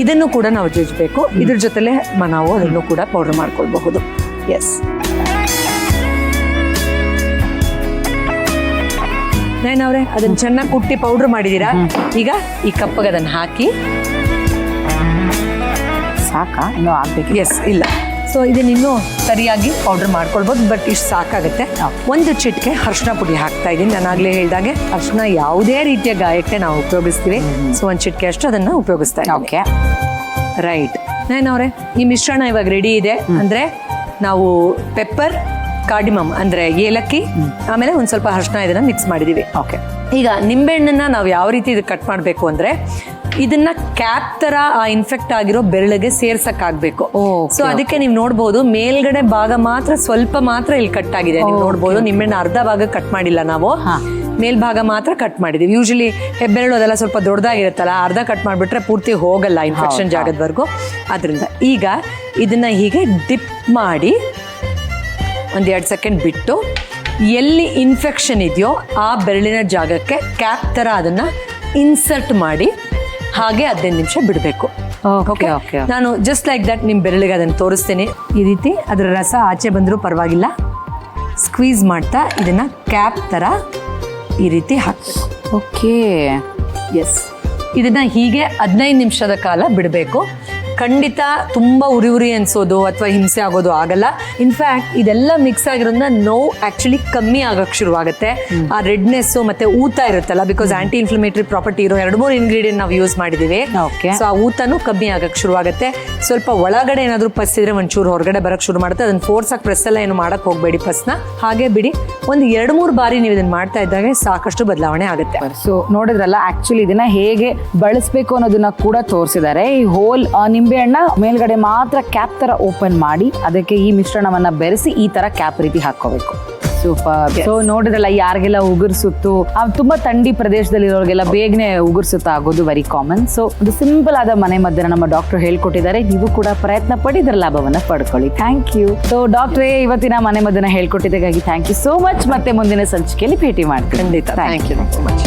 ಇದನ್ನು ಕೂಡ ನಾವು ಜಜ್ಬೇಕು. ಇದ್ರ ಜೊತೆಲೆ ನಾವು ಅದನ್ನು ಕೂಡ ಪೌಡರ್ ಮಾಡ್ಕೊಳ್ಬಹುದು. ಎಸ್ ನಯನವ್ರೆ, ಅದನ್ನ ಚೆನ್ನಾಗಿ ಕುಟ್ಟಿ ಪೌಡರ್ ಮಾಡಿದೀರಾ. ಈಗ ಈ ಕಪ್ಪಗೆ ಅದನ್ನ ಹಾಕಿ ಸಾಕಾ ಇನ್ನೂ ಆಗ್ಬೇಕು? ಎಸ್, ಇಲ್ಲ. ಸೊ ಇದನ್ನ ಇನ್ನೂ ಸರಿಯಾಗಿ ಪೌಡರ್ ಮಾಡ್ಕೊಳ್ಬೋದು, ಬಟ್ ಇಷ್ಟು ಸಾಕಾಗುತ್ತೆ. ಒಂದು ಚಿಟಿಕೆ ಅರಿಶಿನ ಪುಡಿ ಹಾಕ್ತಾ ಇದ್ದೀನಿ. ನಾನು ಆಗಲೇ ಹೇಳಿದಾಗೆ ಅರಿಶಿನ ಯಾವುದೇ ರೀತಿಯ ಗಾಯಕ್ಕೆ ನಾವು ಉಪಯೋಗಿಸ್ತೀವಿ. ಸೊ ಒಂದು ಚಿಟಿಕೆ ಅಷ್ಟು ಅದನ್ನು ಉಪಯೋಗಿಸ್ತಾ ಇದ್ದೀನಿ. Okay, right. ನಯನವ್ರೆ, ಈ ಮಿಶ್ರಣ ಇವಾಗ ರೆಡಿ ಇದೆ. ಅಂದರೆ ನಾವು ಪೆಪ್ಪರ್, ಕಾರ್ಡಿಮಮ್ ಅಂದರೆ ಏಲಕ್ಕಿ, ಆಮೇಲೆ ಒಂದು ಸ್ವಲ್ಪ ಅರಿಶಿನ ಇದನ್ನು ಮಿಕ್ಸ್ ಮಾಡಿದ್ದೀವಿ. ಓಕೆ. ಈಗ ನಿಂಬೆಹಣ್ಣನ್ನ ನಾವು ಯಾವ ರೀತಿ ಇದು ಕಟ್ ಮಾಡಬೇಕು ಅಂದರೆ ಇದನ್ನ ಕ್ಯಾಪ್ ತರ ಆ ಇನ್ಫೆಕ್ಟ್ ಆಗಿರೋ ಬೆರಳಿಗೆ ಸೇರ್ಸಕ್ಕಾಗಬೇಕು. ಸೊ ಅದಕ್ಕೆ ನೀವು ನೋಡ್ಬೋದು ಮೇಲ್ಗಡೆ ಭಾಗ ಮಾತ್ರ ಸ್ವಲ್ಪ ಮಾತ್ರ ಇಲ್ಲಿ ಕಟ್ ಆಗಿದೆ. ನೀವು ನೋಡ್ಬೋದು ನಿಂಬೆಹಣ್ಣು ಅರ್ಧ ಭಾಗ ಕಟ್ ಮಾಡಿಲ್ಲ ನಾವು, ಮೇಲ್ಭಾಗ ಮಾತ್ರ ಕಟ್ ಮಾಡಿದೀವಿ. ಯೂಶಲಿ ಹೆಬ್ಬೆರಳು ಅದೆಲ್ಲ ಸ್ವಲ್ಪ ದೊಡ್ಡದಾಗಿರುತ್ತಲ್ಲ, ಅರ್ಧ ಕಟ್ ಮಾಡಿಬಿಟ್ರೆ ಪೂರ್ತಿ ಹೋಗಲ್ಲ ಇನ್ಫೆಕ್ಷನ್ ಜಾಗದವರೆಗೂ. ಅದರಿಂದ ಈಗ ಇದನ್ನ ಹೀಗೆ ಡಿಪ್ ಮಾಡಿ 1-2 ಸೆಕೆಂಡ್ ಬಿಟ್ಟು ಎಲ್ಲಿ ಇನ್ಫೆಕ್ಷನ್ ಇದೆಯೋ ಆ ಬೆರಳಿನ ಜಾಗಕ್ಕೆ ಕ್ಯಾಪ್ ಥರ ಅದನ್ನು ಇನ್ಸರ್ಟ್ ಮಾಡಿ ಹಾಗೆ 15 ನಿಮಿಷ ಬಿಡಬೇಕು. ಓಕೆ. ನಾನು ಜಸ್ಟ್ ಲೈಕ್ ದಟ್ ನಿಮ್ಮ ಬೆರಳಿಗೆ ಅದನ್ನು ತೋರಿಸ್ತೀನಿ. ಈ ರೀತಿ ಅದರ ರಸ ಆಚೆ ಬಂದರೂ ಪರವಾಗಿಲ್ಲ, ಸ್ಕ್ವೀಸ್ ಮಾಡ್ತಾ ಇದನ್ನು ಕ್ಯಾಪ್ ಥರ ಈ ರೀತಿ ಹಾಕಬೇಕು. Okay, yes. ಇದನ್ನು ಹೀಗೆ 15 ನಿಮಿಷದ ಕಾಲ ಬಿಡಬೇಕು. ಖಂಡಿತ ತುಂಬ ಉರಿ ಅನ್ಸೋದು ಅಥವಾ ಹಿಂಸೆ ಆಗೋದು ಆಗಲ್ಲ. ಇನ್ಫ್ಯಾಕ್ಟ್ ಇದೆಲ್ಲ ಮಿಕ್ಸ್ ಆಗಿರೋದ್ರಿಂದ ನೋವು ಆಕ್ಚುಲಿ ಕಮ್ಮಿ ಆಗಕ್ಕೆ ಶುರುವಾಗುತ್ತೆ. ಆ ರೆಡ್ನೆಸ್ಸು ಮತ್ತೆ ಊತ ಇರುತ್ತಲ್ಲ, ಬಿಕಾಸ್ ಆಂಟಿ ಇನ್ಫ್ಲಮೇಟರಿ ಪ್ರಾಪರ್ಟಿ ಇರೋ 2-3 ಇಂಗ್ರೀಡಿಯಂಟ್ ನಾವು ಯೂಸ್ ಮಾಡಿದೀವಿ. ಸೊ ಆ ಊತನೂ ಕಮ್ಮಿ ಆಗಕ್ಕೆ ಶುರುವಾಗುತ್ತೆ. ಸ್ವಲ್ಪ ಒಳಗಡೆ ಏನಾದರೂ ಪಸ್ಸಿದ್ರೆ ಒಂಚೂರು ಹೊರಗಡೆ ಬರಕ್ಕೆ ಶುರು ಮಾಡುತ್ತೆ. ಅದನ್ನ ಫೋರ್ಸ್ ಆಗಿ ಪ್ರೆಸ್ ಎಲ್ಲ ಏನು ಮಾಡಕ್ ಹೋಗಬೇಡಿ, ಪಸ್ನ ಹಾಗೆ ಬಿಡಿ. ಒಂದು 2-3 ಬಾರಿ ನೀವು ಇದನ್ನ ಮಾಡ್ತಾ ಇದ್ದಾಗ ಸಾಕಷ್ಟು ಬದಲಾವಣೆ ಆಗುತ್ತೆ. ಸೊ ನೋಡಿದ್ರಲ್ಲ, ಆಕ್ಚುಲಿ ಇದನ್ನ ಹೇಗೆ ಬಳಸಬೇಕು ಅನ್ನೋದನ್ನ ಕೂಡ ತೋರಿಸಿದ್ದಾರೆ. ಈ ಹೋಲ್ ನಿಂಬೆಹಣ್ಣ ಮೇಲ್ಗಡೆ ಮಾತ್ರ ಕ್ಯಾಪ್ ತರ ಓಪನ್ ಮಾಡಿ ಅದಕ್ಕೆ ಈ ಮಿಶ್ರಣವನ್ನ ಬೆರೆಸಿ ಈ ತರ ಕ್ಯಾಪ್ ರೀತಿ ಹಾಕೋಬೇಕು. ಸೂಪರ್. ಸೊ ನೋಡಿದ್ರಲ್ಲ, ಯಾರಿಗೆಲ್ಲ ಉಗುರು ಸುತ್ತು, ತುಂಬಾ ಥಂಡಿ ಪ್ರದೇಶದಲ್ಲಿರೋರಿಗೆಲ್ಲ ಬೇಗನೆ ಉಗುರು ಸುತ್ತ ಆಗೋದು ವೆರಿ ಕಾಮನ್. ಸೊ ಒಂದು ಸಿಂಪಲ್ ಆದ ಮನೆ ಮದ್ದನ್ನ ನಮ್ಮ ಡಾಕ್ಟರ್ ಹೇಳ್ಕೊಟ್ಟಿದ್ದಾರೆ. ನೀವು ಕೂಡ ಪ್ರಯತ್ನ ಪಡಿ, ಇದರ ಲಾಭವನ್ನ ಪಡ್ಕೊಳ್ಳಿ. Thank you. ಸೊ ಡಾಕ್ಟ್ರೇ, ಇವತ್ತಿನ ಮನೆ ಮದ್ದನ್ನ ಹೇಳ್ಕೊಟ್ಟಿದ್ದಕ್ಕಾಗಿ ಥ್ಯಾಂಕ್ ಯು ಸೋ ಮಚ್. ಮತ್ತೆ ಮುಂದಿನ ಸಂಚಿಕೆಯಲ್ಲಿ ಭೇಟಿ ಮಾಡ್ತೀನಿ. ಖಂಡಿತ. Thank you so much.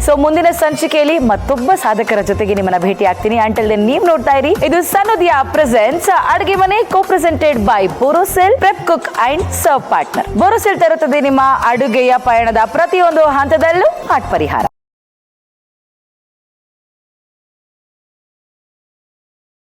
So ಮುಂದಿನ ಸಂಚಿಕೆಯಲ್ಲಿ ಮತ್ತೊಬ್ಬ ಸಾಧಕರ ಜೊತೆಗೆ ನಿಮ್ಮನ್ನ ಭೇಟಿ ಆಗ್ತೀನಿ. ಅಂಟಿಲ್ ದೆನ್ ನೀವು ನೋಡ್ತಾ ಇರಿ ಇದು ಸನ್ನುದಿಯ ಪ್ರೆಸೆಂಟ್ಸ್ ಅಡುಗೆ ಮನೆ, co presented by Borosil, prep cook and serve partner. Borosil ತರುತ್ತದೆ ನಿಮ್ಮ ಅಡುಗೆಯ ಪಯಣದ ಪ್ರತಿಯೊಂದು ಹಂತದಲ್ಲೂ ಹಾಟ್ ಪರಿಹಾರ.